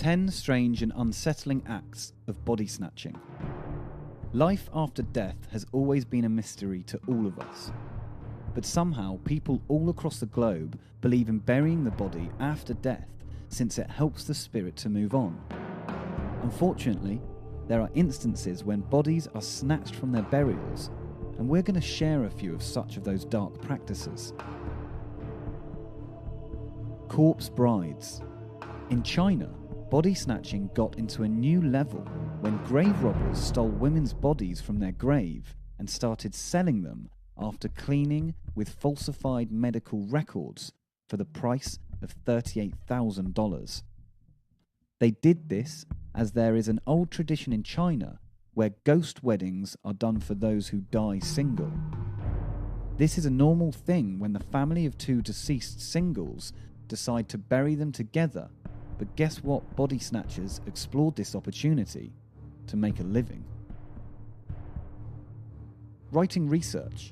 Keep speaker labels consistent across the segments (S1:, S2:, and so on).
S1: 10 strange and unsettling acts of body snatching. Life after death has always been a mystery to all of us. But somehow people all across the globe believe in burying the body after death, since it helps the spirit to move on. Unfortunately, there are instances when bodies are snatched from their burials, and we're going to share a few of those dark practices. Corpse brides. In China, body snatching got into a new level when grave robbers stole women's bodies from their grave and started selling them after cleaning with falsified medical records for the price of $38,000. They did this as there is an old tradition in China where ghost weddings are done for those who die single. This is a normal thing when the family of two deceased singles decide to bury them together, but guess what? Body snatchers explored this opportunity to make a living. Writing research.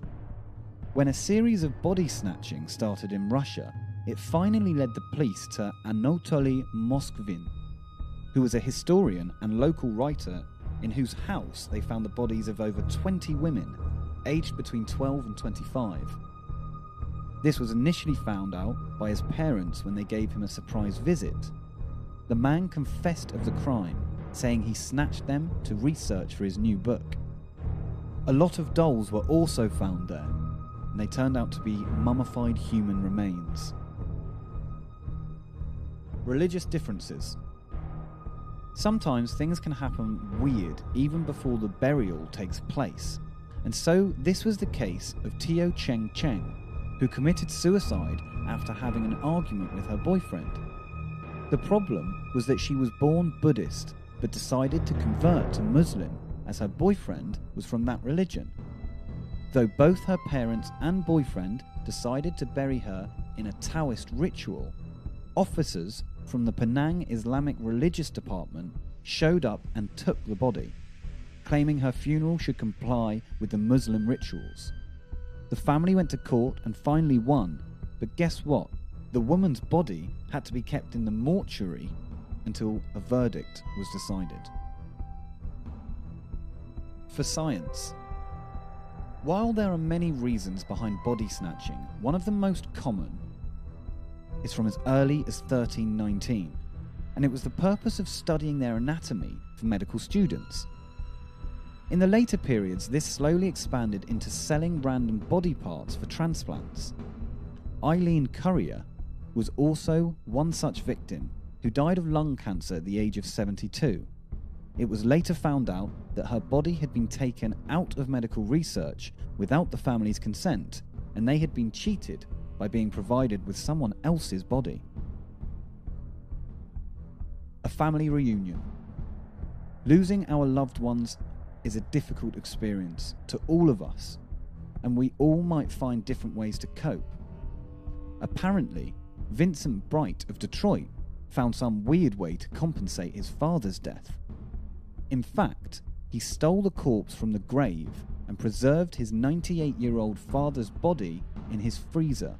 S1: When a series of body snatching started in Russia, it finally led the police to Anatoly Moskvin, who was a historian and local writer in whose house they found the bodies of over 20 women, aged between 12 and 25. This was initially found out by his parents when they gave him a surprise visit. The man confessed of the crime, saying he snatched them to research for his new book. A lot of dolls were also found there, and they turned out to be mummified human remains. Religious differences. Sometimes things can happen weird even before the burial takes place, and so this was the case of Teo Cheng Cheng, who committed suicide after having an argument with her boyfriend. The problem was that she was born Buddhist, but decided to convert to Muslim as her boyfriend was from that religion. Though both her parents and boyfriend decided to bury her in a Taoist ritual, officers from the Penang Islamic Religious Department showed up and took the body, claiming her funeral should comply with the Muslim rituals. The family went to court and finally won, but guess what? The woman's body had to be kept in the mortuary until a verdict was decided. For science. While there are many reasons behind body snatching, one of the most common is from as early as 1319, and it was the purpose of studying their anatomy for medical students. In the later periods, this slowly expanded into selling random body parts for transplants. Eileen Currier was also one such victim who died of lung cancer at the age of 72. It was later found out that her body had been taken out of medical research without the family's consent, and they had been cheated by being provided with someone else's body. A family reunion. Losing our loved ones is a difficult experience to all of us, and we all might find different ways to cope. Apparently, Vincent Bright of Detroit found some weird way to compensate his father's death. In fact, he stole the corpse from the grave and preserved his 98-year-old father's body in his freezer.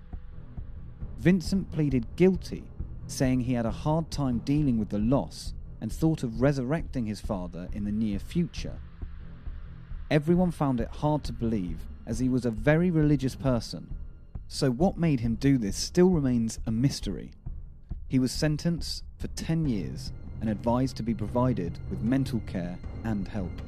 S1: Vincent pleaded guilty, saying he had a hard time dealing with the loss and thought of resurrecting his father in the near future. Everyone found it hard to believe, as he was a very religious person. So what made him do this still remains a mystery. He was sentenced for 10 years and advised to be provided with mental care and help.